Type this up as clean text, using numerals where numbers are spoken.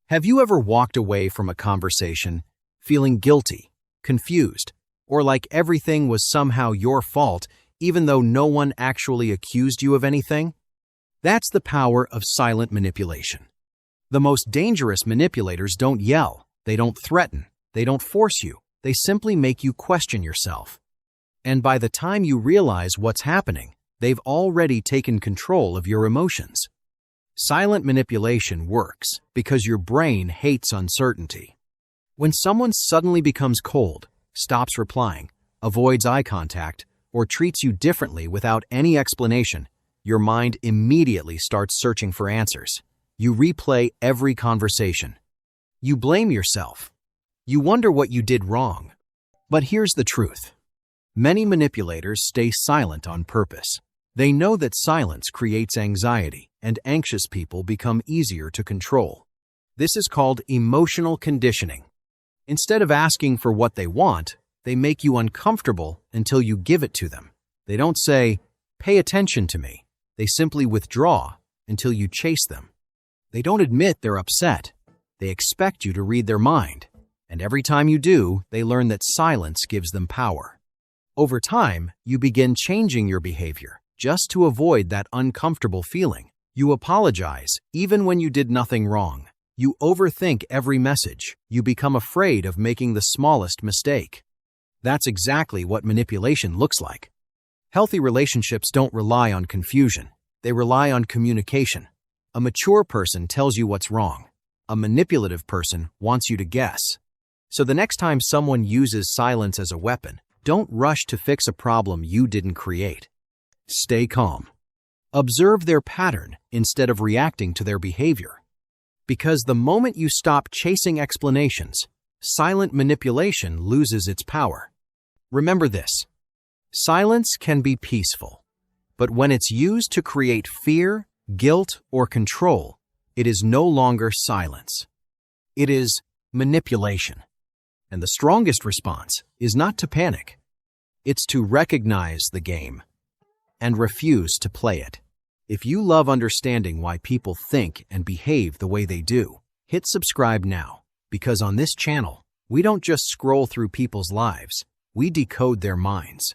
Have you ever walked away from a conversation feeling guilty, confused, or like everything was somehow your fault, even though no one actually accused you of anything? That's the power of silent manipulation. The most dangerous manipulators don't yell, they don't threaten, they don't force you, they simply make you question yourself. And by the time you realize what's happening, they've already taken control of your emotions. Silent manipulation works because your brain hates uncertainty. When someone suddenly becomes cold, stops replying, avoids eye contact, or treats you differently without any explanation, your mind immediately starts searching for answers. You replay every conversation. You blame yourself. You wonder what you did wrong. But here's the truth. Many manipulators stay silent on purpose. They know that silence creates anxiety, and anxious people become easier to control. This is called emotional conditioning. Instead of asking for what they want, they make you uncomfortable until you give it to them. They don't say, "Pay attention to me." They simply withdraw until you chase them. They don't admit they're upset. They expect you to read their mind. And every time you do, they learn that silence gives them power. Over time, you begin changing your behavior just to avoid that uncomfortable feeling. You apologize even when you did nothing wrong. You overthink every message. You become afraid of making the smallest mistake. That's exactly what manipulation looks like. Healthy relationships don't rely on confusion. They rely on communication. A mature person tells you what's wrong. A manipulative person wants you to guess. So the next time someone uses silence as a weapon, don't rush to fix a problem you didn't create. Stay calm. Observe their pattern instead of reacting to their behavior. Because the moment you stop chasing explanations, silent manipulation loses its power. Remember this. Silence can be peaceful, but when it's used to create fear, guilt, or control, it is no longer silence. It is manipulation. And the strongest response is not to panic. It's to recognize the game and refuse to play it. If you love understanding why people think and behave the way they do, hit subscribe now, because on this channel, we don't just scroll through people's lives, we decode their minds.